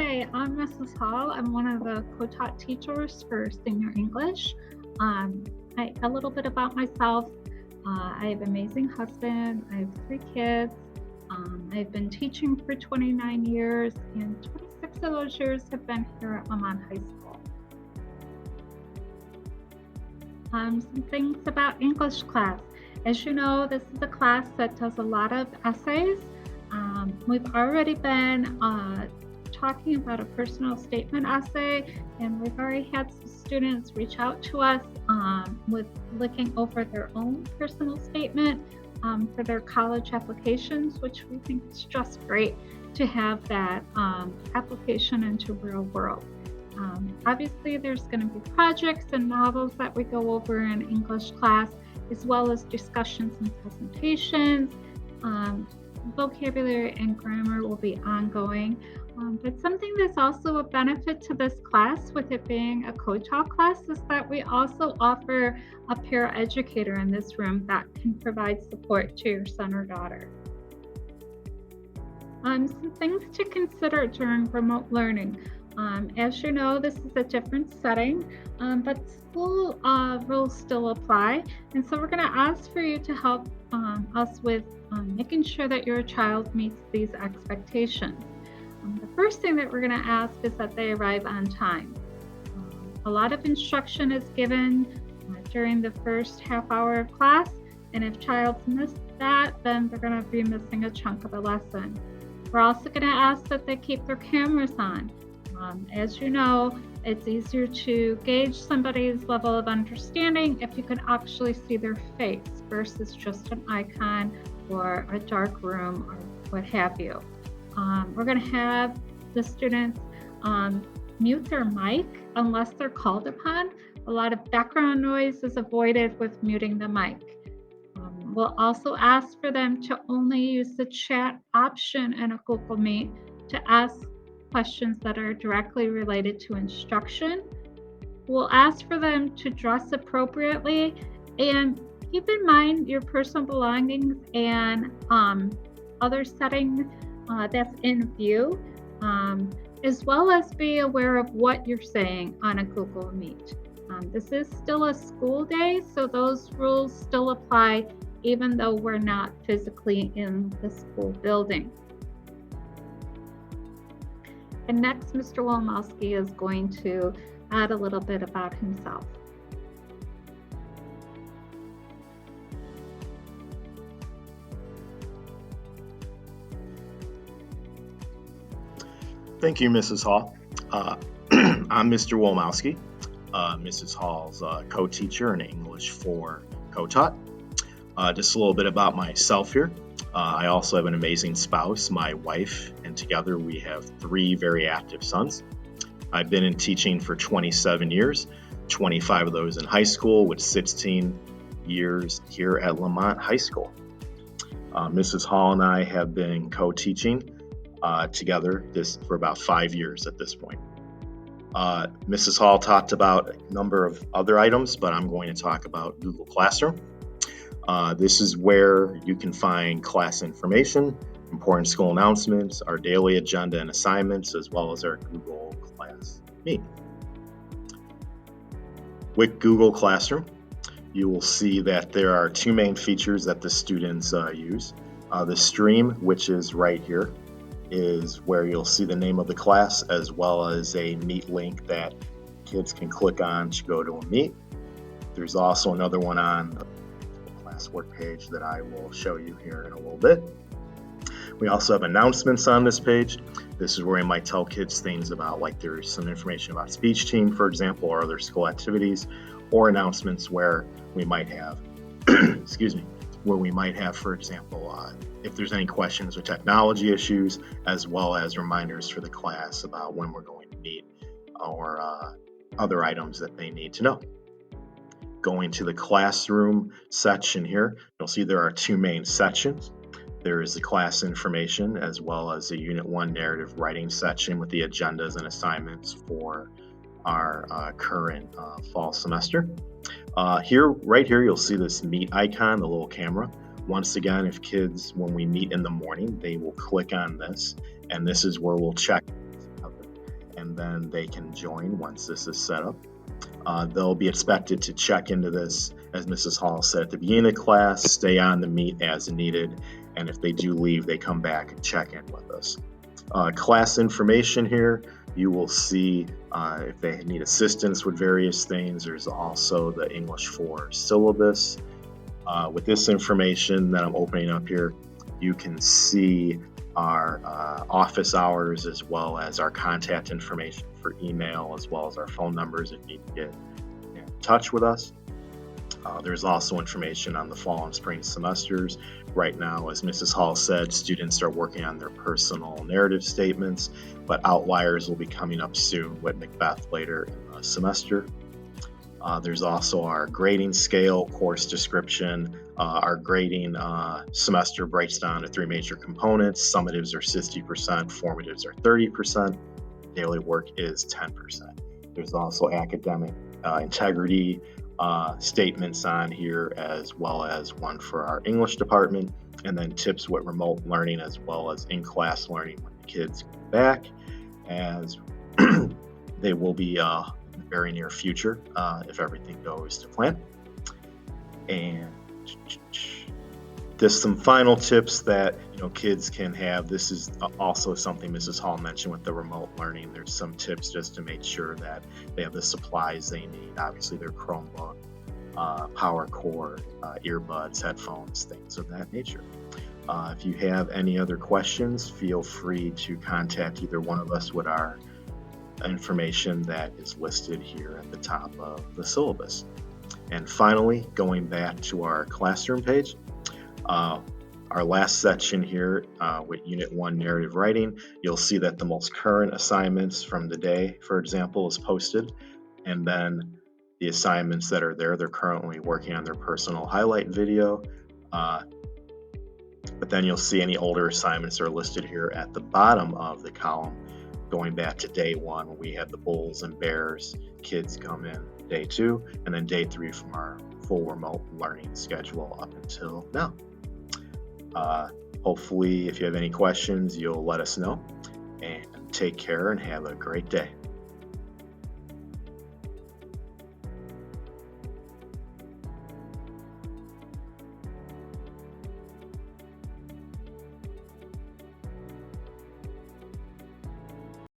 Hi, I'm Mrs. Holl. I'm one of the co-taught teachers for senior English. Um, a little bit about myself. I have an amazing husband. I have 3 kids. I've been teaching for 29 years, and 26 of those years have been here at Lamont High School. Some things about English class. As you know, this is a class that does a lot of essays. We've already been talking about a personal statement essay, and we've already had some students reach out to us with looking over their own personal statement for their college applications, which we think is just great to have that application into real world. Obviously, there's going to be projects and novels that we go over in English class, as well as discussions and presentations. Vocabulary and grammar will be ongoing. But something that's also a benefit to this class, with it being a co-taught class, is that we also offer a paraeducator in this room that can provide support to your son or daughter. Some things to consider during remote learning. As you know, this is a different setting, but school rules still apply. And so we're going to ask for you to help us with making sure that your child meets these expectations. The first thing that we're going to ask is that they arrive on time. A lot of instruction is given during the first half hour of class, and if child's missed that, then they're going to be missing a chunk of the lesson. We're also going to ask that they keep their cameras on. As you know, it's easier to gauge somebody's level of understanding if you can actually see their face versus just an icon or a dark room or what have you. We're going to have the students mute their mic unless they're called upon. A lot of background noise is avoided with muting the mic. We'll also ask for them to only use the chat option in a Google Meet to ask questions that are directly related to instruction. We'll ask for them to dress appropriately and keep in mind your personal belongings and other settings that's in view, as well as be aware of what you're saying on a Google Meet. This is still a school day, so those rules still apply even though we're not physically in the school building. And next, Mr. Wilamowski is going to add a little bit about himself. Thank you, Mrs. Holl. I'm Mr. Wilamowski, Mrs. Holl's co-teacher in English for co-taught. Just a little bit about myself here. I also have an amazing spouse, my wife, and together we have 3 very active sons. I've been in teaching for 27 years, 25 of those in high school, with 16 years here at Lamont High School. Mrs. Holl and I have been co-teaching together for about 5 years at this point. Mrs. Holl talked about a number of other items, but I'm going to talk about Google Classroom. This is where you can find class information, important school announcements, our daily agenda and assignments, as well as our Google Class Meet. With Google Classroom, you will see that there are 2 main features that the students use. The stream, which is right here, is where you'll see the name of the class as well as a Meet link that kids can click on to go to a Meet. There's also another one on the classwork page that I will show you here in a little bit. We also have announcements on this page. This is where you might tell kids things about, like there's some information about speech team, for example, or other school activities, or announcements where we might have, for example, if there's any questions or technology issues, as well as reminders for the class about when we're going to meet or other items that they need to know. Going to the classroom section here, you'll see there are 2 main sections. There is the class information as well as a Unit 1 narrative writing section with the agendas and assignments for our current fall semester. Right here, you'll see this Meet icon, the little camera. Once again, if kids, when we meet in the morning, they will click on this, and this is where we'll check and then they can join once this is set up. They'll be expected to check into this, as Mrs. Hall said, at the beginning of class, stay on the meet as needed, and if they do leave, they come back and check in with us. Class information here, you will see if they need assistance with various things. There's also the English 4 syllabus. With this information that I'm opening up here, you can see our office hours as well as our contact information for email, as well as our phone numbers if you need to get in touch with us. There's also information on the fall and spring semesters. Right now, as Mrs. Hall said, students are working on their personal narrative statements, but outliers will be coming up soon with Macbeth later in the semester. There's also our grading scale, course description. Our grading semester breaks down to 3 major components. Summatives are 60%, formatives are 30%, daily work is 10%. There's also academic integrity statements on here, as well as one for our English department, and then tips with remote learning as well as in-class learning when the kids come back, as they will be in the very near future if everything goes to plan. And just some final tips that kids can have. This is also something Mrs. Hall mentioned with the remote learning. There's some tips just to make sure that they have the supplies they need. Obviously, their Chromebook, power cord, earbuds, headphones, things of that nature. If you have any other questions, feel free to contact either one of us with our information that is listed here at the top of the syllabus. And finally, going back to our classroom page, our last section here with Unit 1 narrative writing, you'll see that the most current assignments from the day, for example, is posted. And then the assignments that are there, they're currently working on their personal highlight video. But then you'll see any older assignments are listed here at the bottom of the column. Going back to day 1, we had the Bulls and Bears kids come in day 2, and then day 3 from our full remote learning schedule up until now. Hopefully, if you have any questions, you'll let us know, and take care and have a great day.